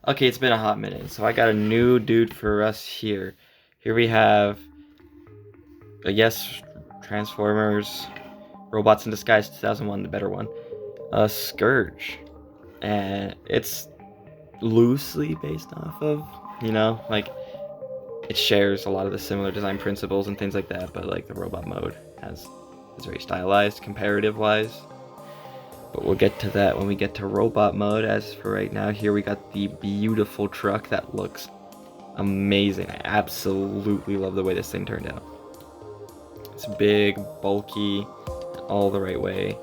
Okay, it's been a hot minute, so I got a new dude for us here. Here we have, I guess, Transformers, Robots in Disguise 2001, the better one. Scourge. And it's loosely based off of, like, it shares a lot of the similar design principles and things like that, but like the robot mode is very stylized comparative wise. But we'll get to that when we get to robot mode. As for right now, here we got the beautiful truck that looks amazing. I absolutely love the way this thing turned out. It's big, bulky, all the right way.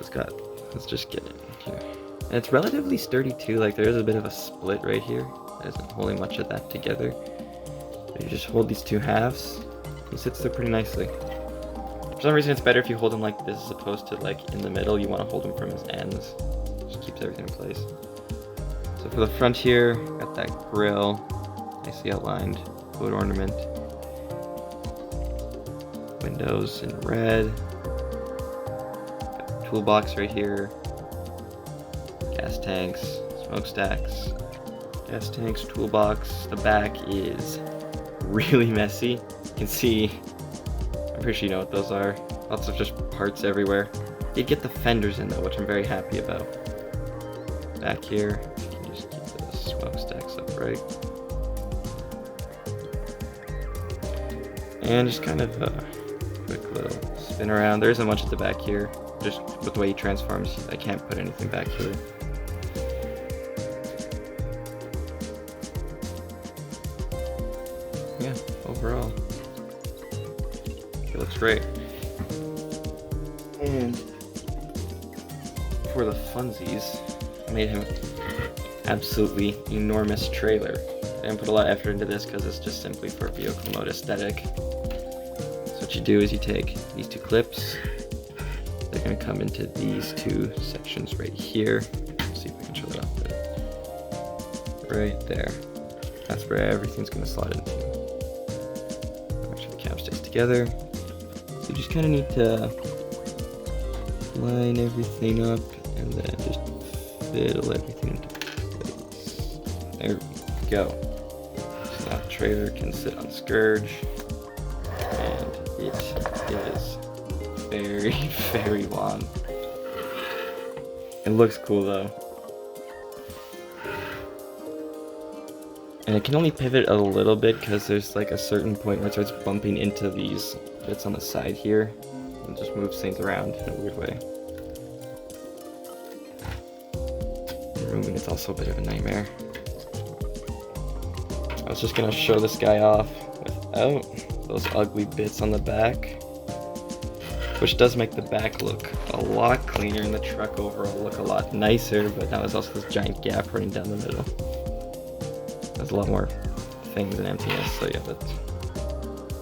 So let's just get it here. And it's relatively sturdy too, like there is a bit of a split right here. That isn't holding much of that together. But you just hold these two halves, he sits there pretty nicely. For some reason it's better if you hold him like this as opposed to like in the middle. You want to hold him from his ends. Just keeps everything in place. So for the front here, got that grill, nicely outlined, wood ornament. Windows in red. Got a toolbox right here. Gas tanks, smokestacks, gas tanks, toolbox. The back is really messy. You can see, I'm pretty sure you know what those are. Lots of just parts everywhere. Did get the fenders in though, which I'm very happy about. Back here, you can just keep the smokestacks upright. And just kind of a quick little spin around. There isn't much at the back here. Just with the way he transforms, I can't put anything back here. Yeah, overall, it looks great. And for the funsies, I made him absolutely enormous trailer. I didn't put a lot of effort into this because it's just simply for vehicle mode aesthetic. So what you do is you take these two clips. They're going to come into these two sections right here. Let's see if we can show that off. Right there. That's where everything's going to slide into. Make sure the cam sticks together. So you just kind of need to line everything up and then just fiddle everything into place. There we go. So that trailer can sit on Scourge, and it is very, very long. It looks cool though. And it can only pivot a little bit because there's like a certain point where it starts bumping into these bits on the side here and just moves things around in a weird way. Rooming is also a bit of a nightmare. I was just gonna show this guy off without those ugly bits on the back, which does make the back look a lot cleaner and the truck overall look a lot nicer, but now there's also this giant gap running down the middle. There's a lot more things and emptiness, so yeah, that's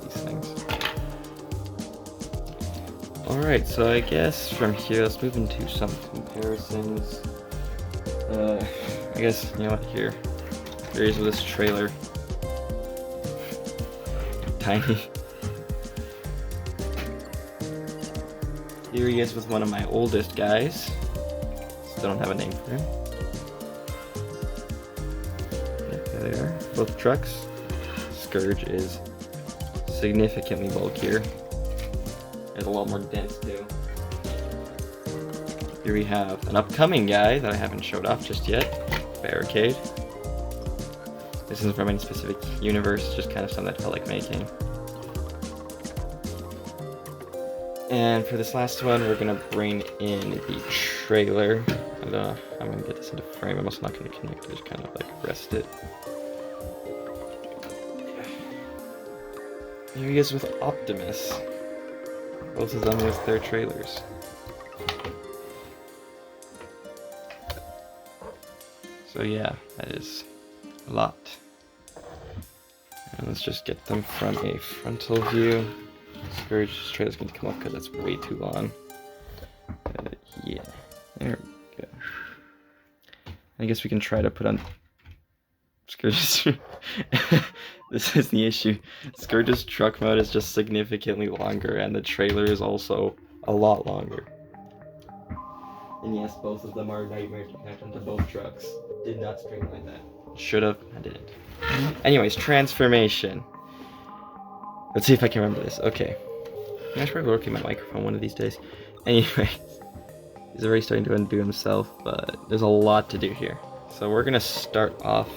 these things. Alright, so I guess from here, let's move into some comparisons. I guess, you know what, here is with this trailer. Tiny. Here he is with one of my oldest guys. Still don't have a name for him. There they are, both trucks. Scourge is significantly bulkier. It's a lot more dense too. Here we have an upcoming guy that I haven't showed off just yet. Barricade. This isn't from any specific universe, just kind of something that I felt like making. And for this last one, we're gonna bring in the trailer. And I'm gonna get this into frame. I'm also not gonna connect it, just kind of like rest it. Here he is with Optimus. Both of them with their trailers. So yeah, that is a lot. And let's just get them from a frontal view. Scourge's trailer's gonna come up because that's way too long. Yeah, there we go. I guess we can try to put on Scourge's. This is the issue. Scourge's truck mode is just significantly longer, and the trailer is also a lot longer. And yes, both of them are a nightmare to connect onto both trucks. Did not streamline that. Should have, I didn't. Anyways, transformation. Let's see if I can remember this. Okay. I should probably work in my microphone one of these days. Anyway, he's already starting to undo himself, but there's a lot to do here. So we're gonna start off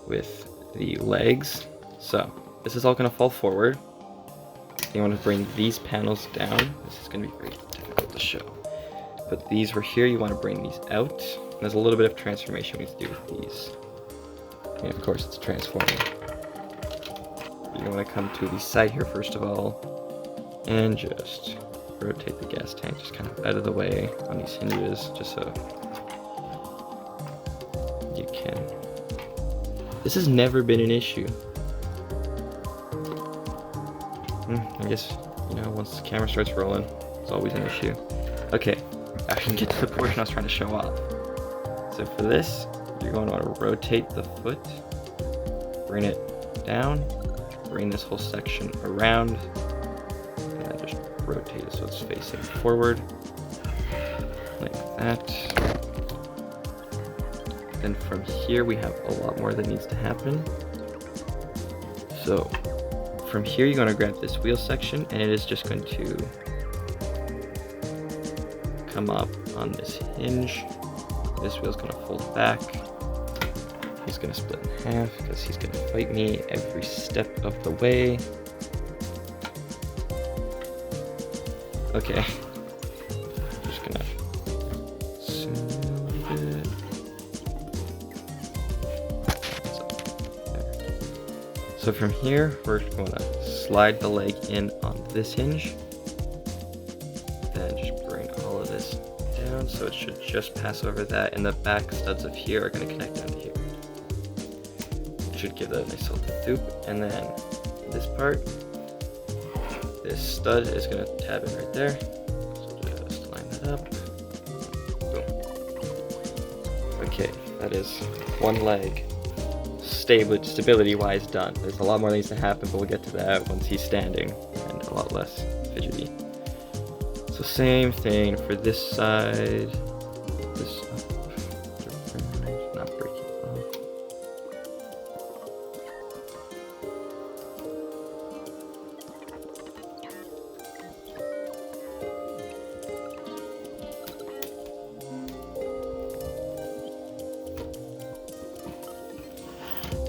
with the legs. So this is all gonna fall forward. You want to bring these panels down. This is gonna be very difficult to show. But these were here, you want to bring these out. And there's a little bit of transformation we need to do with these. And of course it's transforming. You want to come to the side here first of all, and just rotate the gas tank just kind of out of the way on these hinges, just so you can. This has never been an issue. I guess, you know, once the camera starts rolling, it's always an issue. Okay, I can get to the portion I was trying to show off. So for this, you're going to want to rotate the foot, bring it down, bring this whole section around, and then just rotate it so it's facing forward, like that. Then from here we have a lot more that needs to happen. So from here you're going to grab this wheel section, and it is just going to come up on this hinge. This wheel's going to fold back. He's going to split in half because he's going to fight me every step of the way. Okay. I'm just going to smooth it. So from here, we're going to slide the leg in on this hinge. Then just bring all of this down so it should just pass over that, and the back studs of here are going to connect down to here. It should give that a nice little throop, and then this part, this stud is going to tab in right there. So just line that up. Boom. Okay, that is one leg. Stability wise done. There's a lot more that needs to happen, but we'll get to that once he's standing and a lot less fidgety. So same thing for this side. This up, not breaking off.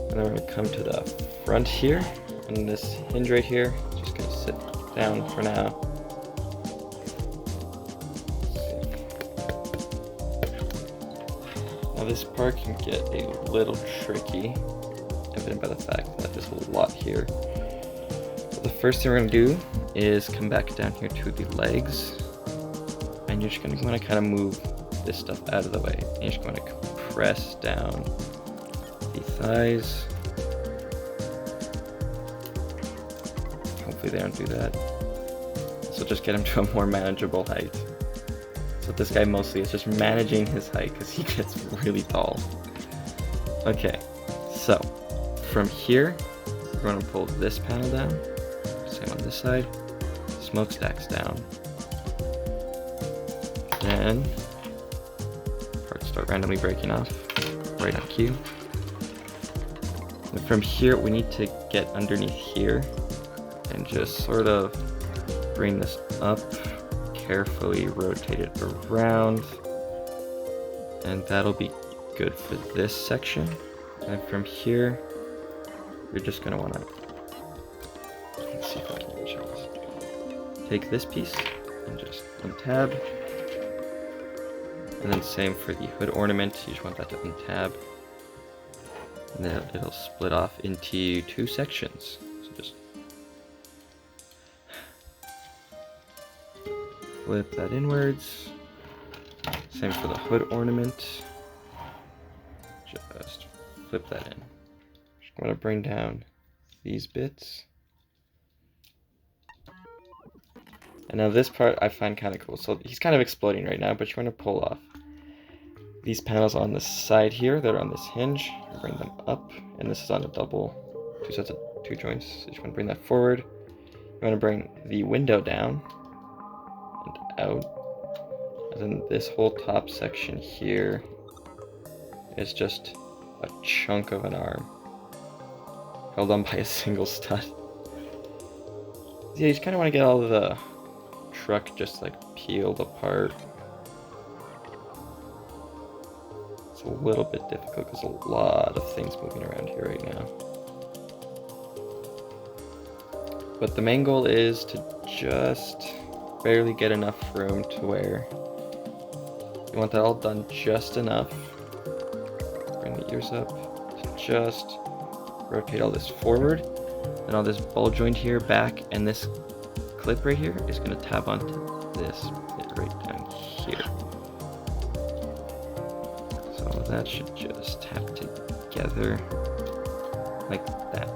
And then we're going to come to the front here, and this hinge right here, just going to sit down for now. Now this part can get a little tricky, evident by the fact that there's a lot here. So the first thing we're going to do is come back down here to the legs, and you're just going to want to kind of move this stuff out of the way. And you're just going to compress down the thighs. Hopefully they don't do that. So just get him to a more manageable height. So this guy mostly is just managing his height because he gets really tall. Okay, so from here, we're going to pull this panel down. Same on this side. Smokestacks down. Then parts start randomly breaking off right on cue. And from here, we need to get underneath here and just sort of bring this up, carefully rotate it around, and that'll be good for this section. And from here, you're just going to want to, let's see if I can even show this. Take this piece and just untab. And then same for the hood ornament, you just want that to untab. And then it'll split off into two sections. So just flip that inwards. Same for the hood ornament. Just flip that in. Just want to bring down these bits. And now this part I find kind of cool. So he's kind of exploding right now, but you're going to pull off these panels on the side here that are on this hinge. Bring them up, and this is on a double, two sets of two joints. So you just want to bring that forward. You want to bring the window down and out, and Then this whole top section here is just a chunk of an arm held on by a single stud. Yeah, you just kind of want to get all of the truck just like peeled apart. It's a little bit difficult because a lot of things moving around here right now. But the main goal is to just barely get enough room to where you want that all done just enough. Bring the ears up to just rotate all this forward. And all this ball joint here back, and this clip right here is going to tab onto this bit right down here. So that should just tap together like that.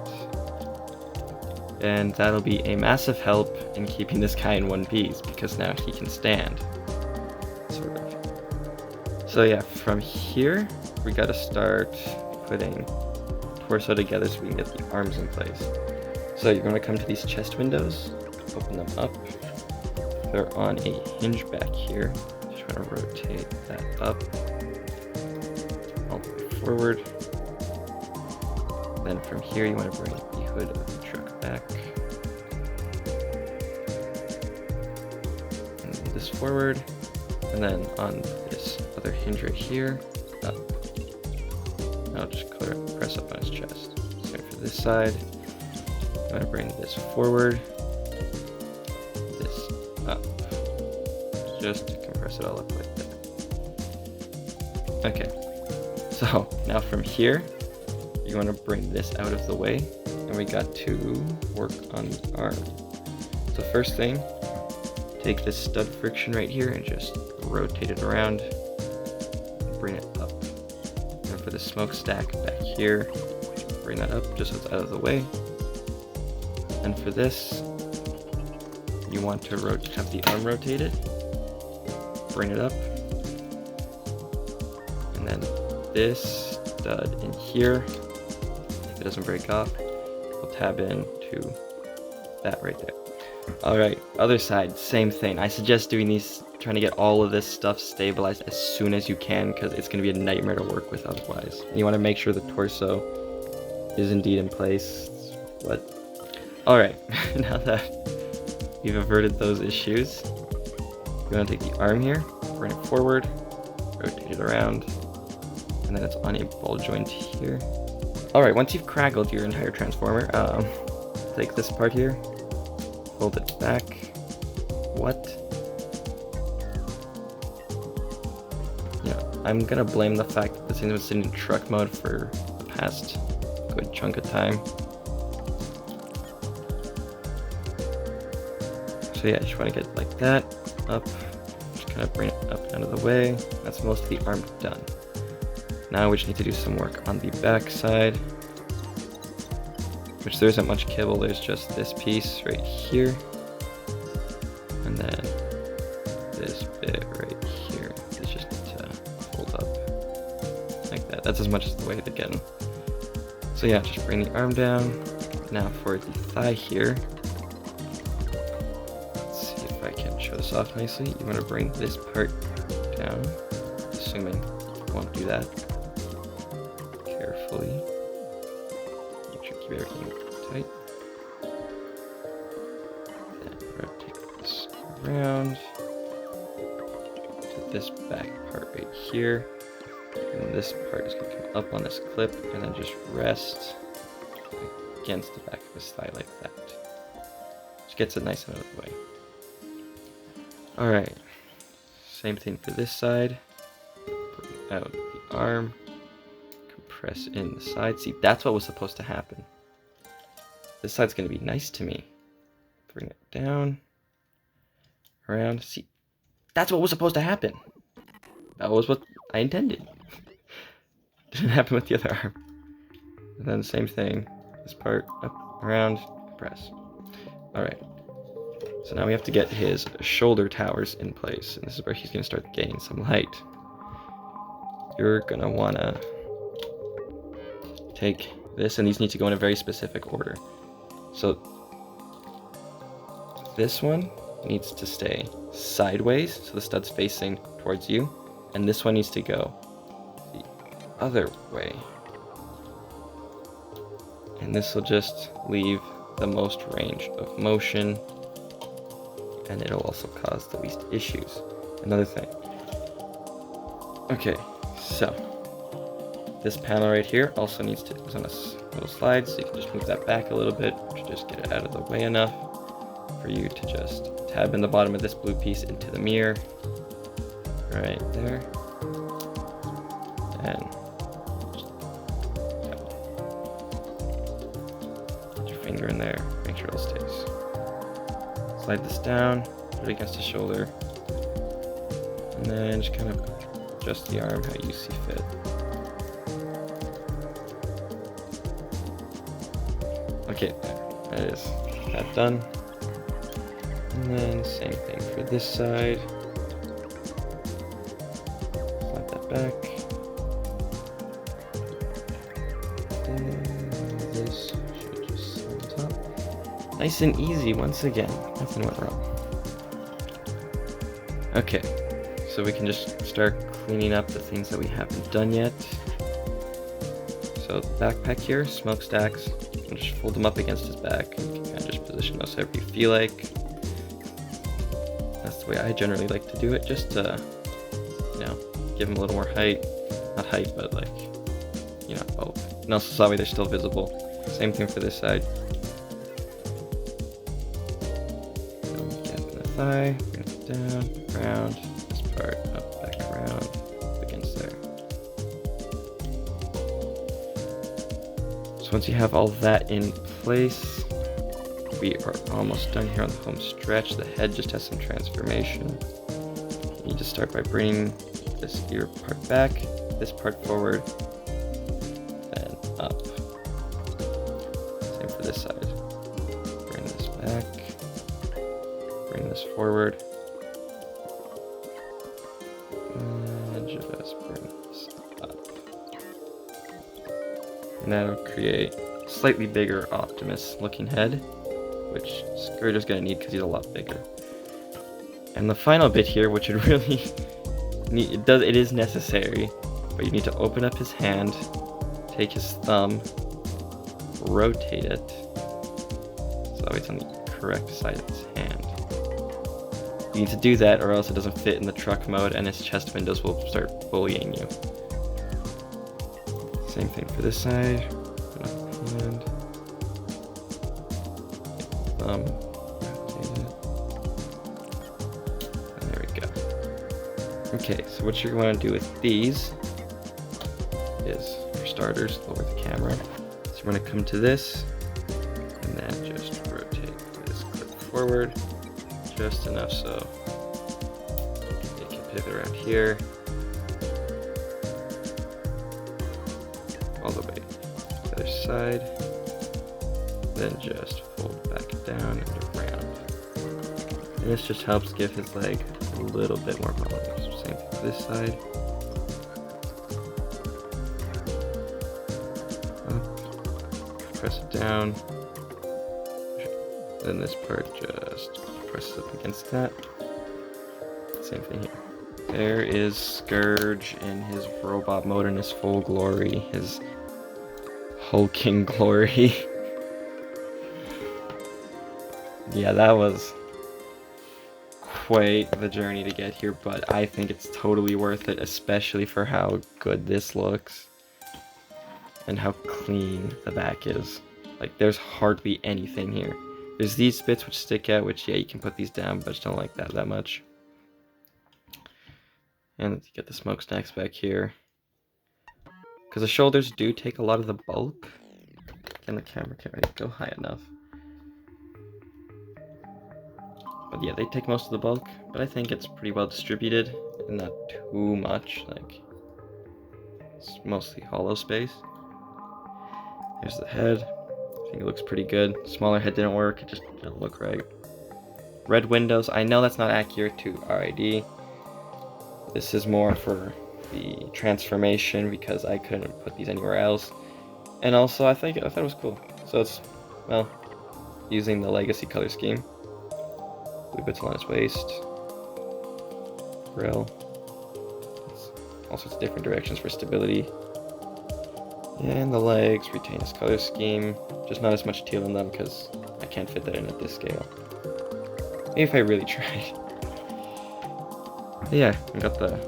And that'll be a massive help in keeping this guy in one piece, because now he can stand, sort of. So yeah, from here, we got to start putting torso together so we can get the arms in place. So you're going to come to these chest windows, open them up. They're on a hinge back here. Just want to rotate that up, all the way forward. Then from here, you want to bring the hood of the truck back. And this forward. And then on this other hinge right here, up. I'll just press up on his chest. So for this side, I'm going to bring this forward, this up, just to compress it all up like that. Okay, so now from here, you want to bring this out of the way, and we got to work on the arm. So first thing, take this stud friction right here and just rotate it around, and bring it up. And for the smokestack back here, bring that up just so it's out of the way. And for this, you want to have the arm rotated, bring it up, and then this stud in here, if it doesn't break off, we'll tab into that right there. Alright, other side, same thing. I suggest doing these, trying to get all of this stuff stabilized as soon as you can, because it's going to be a nightmare to work with otherwise. And you want to make sure the torso is indeed in place. Alright, now that we've averted those issues, you're going to take the arm here, bring it forward, rotate it around, and then it's on a ball joint here. Alright, once you've craggled your entire transformer, take this part here, fold it back. What? Yeah, I'm going to blame the fact that this thing was sitting in truck mode for the past good chunk of time. So yeah, just want to get like that, up, just kind of bring it up and out of the way. That's most of the arm done. Now we just need to do some work on the back side, which there isn't much kibble, there's just this piece right here, and then this bit right here. It's just to fold up like that. That's as much as the weight again. So yeah, just bring the arm down. Now for the thigh here, I can show this off nicely. You want to bring this part down, assuming you won't do that. Carefully. Make sure to keep everything tight. Then rotate this around to this back part right here. And this part is going to come up on this clip and then just rest against the back of his thigh like that. Just gets it nice and out of the way. Alright, same thing for this side. Bring out the arm, compress in the side. See, that's what was supposed to happen. This side's going to be nice to me. Bring it down, around. See, that's what was supposed to happen. That was what I intended. Didn't happen with the other arm. And then same thing, this part, up, around, compress. Alright. So now we have to get his shoulder towers in place, and this is where he's going to start gaining some height. You're going to want to take this, and these need to go in a very specific order. So this one needs to stay sideways, so the stud's facing towards you, and this one needs to go the other way. And this will just leave the most range of motion, and it'll also cause the least issues. Another thing. Okay, so this panel right here also needs to is on a little slide, so you can just move that back a little bit to just get it out of the way enough for you to just tab in the bottom of this blue piece into the mirror right there, and just put your finger in there, make sure it all stays. Slide this down, put it against the shoulder, and then just kind of adjust the arm how you see fit. Okay, that is that done. And then same thing for this side. Slide that back. And this should just sit on top. Nice and easy once again. Nothing went wrong. Okay, so we can just start cleaning up the things that we haven't done yet. So the backpack here, smokestacks. And just fold them up against his back. You can kind of just position those however you feel like. That's the way I generally like to do it, just to, give him a little more height. Not height, but like, both. And also so that way they're still visible. Same thing for this side. So gap in the thigh, bring it down, round, this part up, back around, up against there. So once you have all that in place, we are almost done here on the home stretch. The head just has some transformation. You need to start by bringing this ear part back, this part forward, then up. Same for this side. Bring this back, bring this forward, and just bring this up. And that'll create a slightly bigger Optimus looking head, which Scourge is going to need because he's a lot bigger. And the final bit here, which would really need, it is necessary, but you need to open up his hand, take his thumb, rotate it, so that way it's on the correct side of his hand. You need to do that or else it doesn't fit in the truck mode and his chest windows will start bullying you. Same thing for this side. Put up the hand. Rotate it. And there we go. Okay, so what you're going to do with these is, for starters, lower the camera. So you're going to come to this, and then just rotate this clip forward, just enough so you can pivot around here. All the way to the other side, then just fold back down and around. And this just helps give his leg a little bit more volume. So same thing for this side. Up, press it down. Then this part just presses up against that. Same thing here. There is Scourge in his robot mode in his full glory, his hulking glory. Yeah, that was quite the journey to get here, but I think it's totally worth it, especially for how good this looks and how clean the back is. Like, there's hardly anything here. There's these bits which stick out, which, yeah, you can put these down, but I just don't like that much. And you get the smokestacks back here. Because the shoulders do take a lot of the bulk. And the camera can't really go high enough. But yeah, they take most of the bulk. But I think it's pretty well distributed. And not too much. Like, it's mostly hollow space. Here's the head. I think it looks pretty good. Smaller head didn't work. It just didn't look right. Red windows. I know that's not accurate to RID. This is more for the transformation because I couldn't put these anywhere else. And also I thought it was cool. So it's, well, using the legacy color scheme. Blue bits along his waist. Grill. all sorts of different directions for stability. And the legs retain this color scheme, just not as much teal in them because I can't fit that in at this scale. Maybe if I really tried. But yeah, I got the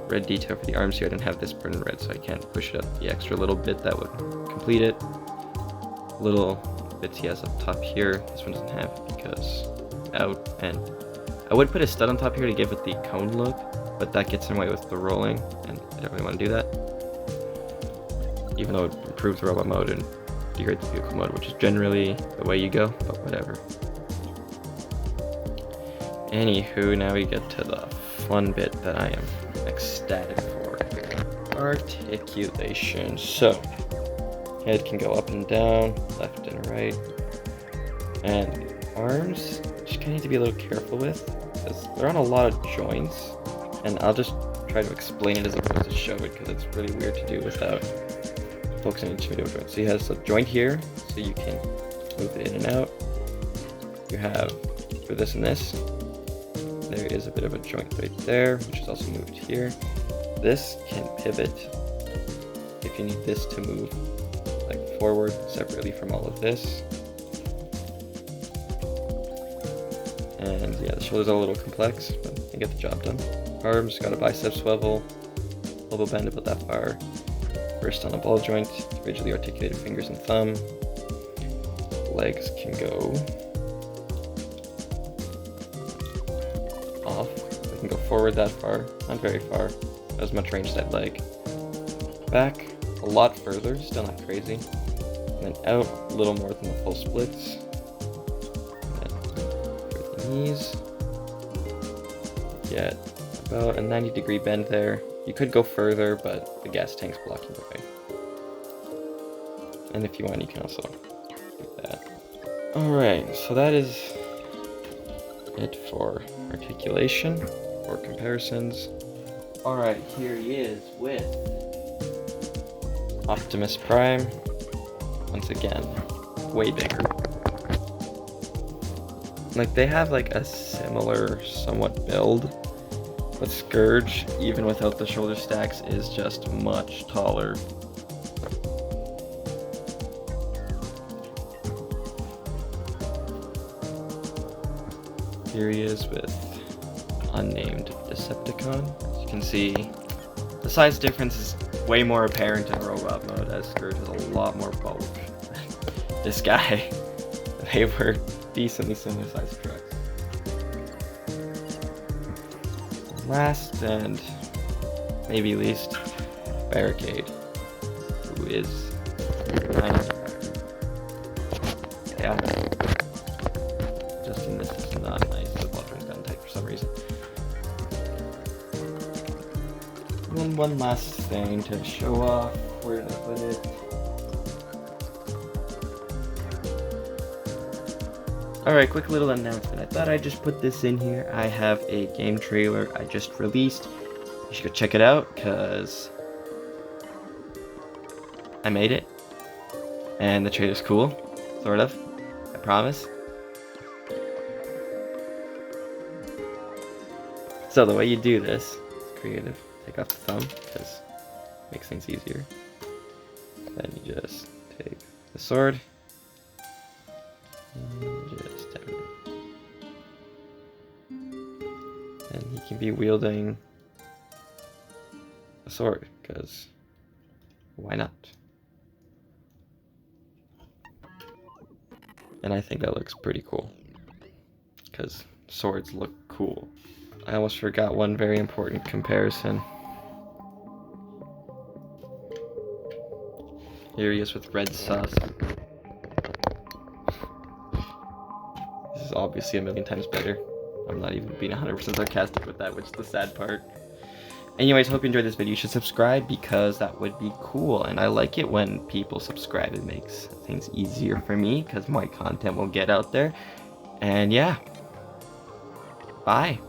red detail for the arms here. I didn't have this burnt red, so I can't push it up the extra little bit that would complete it. Little bits he has up top here, this one doesn't have because out, and I would put a stud on top here to give it the cone look, but that gets in the way with the rolling, and I don't really want to do that. Even though it improves the robot mode and degrades the vehicle mode, which is generally the way you go, but whatever. Anywho, now we get to the fun bit that I am ecstatic for. Articulation. So, head can go up and down, left and right. And arms, just kind of need to be a little careful with, because they're on a lot of joints. And I'll just try to explain it as opposed to show it, because it's really weird to do without focusing on each video joint. So he has a joint here, so you can move it in and out. You have, for this and this, there is a bit of a joint right there, which is also moved here. This can pivot if you need this to move like forward separately from all of this. And yeah, the shoulders are a little complex, but you get the job done. Arms, got a bicep swivel, elbow bend about that far. Wrist on a ball joint, rigidly articulated fingers and thumb. Legs can go off. They can go forward that far, not very far, not as much range as I'd like. Back a lot further, still not crazy. And then out a little more than the full splits. And then for the knees, get about a 90-degree bend there. You could go further, but the gas tank's blocking the way. And if you want, you can also do that. Alright, so that is it for articulation or comparisons. Alright, here he is with Optimus Prime. Once again, way bigger. Like, they have like a similar, somewhat build. But Scourge, even without the shoulder stacks, is just much taller. Here he is with unnamed Decepticon. As you can see, the size difference is way more apparent in robot mode, as Scourge has a lot more bulk than this guy. They were decently similar sized trucks. Last and maybe least, Barricade, who is yeah, just in this is not nice. The button's gun tight for some reason. And then one last thing to show off. Where did I put it? Alright, quick little announcement. I thought I'd just put this in here. I have a game trailer I just released. You should go check it out, because I made it. And the trailer's cool. Sort of. I promise. So the way you do this is creative. Take off the thumb, because it makes things easier. Then you just take the sword. Just down it. And he can be wielding a sword, because why not? And I think that looks pretty cool, because swords look cool. I almost forgot one very important comparison. Here he is with red sauce. This is obviously a million times better. I'm not even being 100% sarcastic with that, which is the sad part. Anyways, hope you enjoyed this video. You should subscribe, because that would be cool. And I like it when people subscribe. It makes things easier for me, because my content will get out there. And yeah. Bye.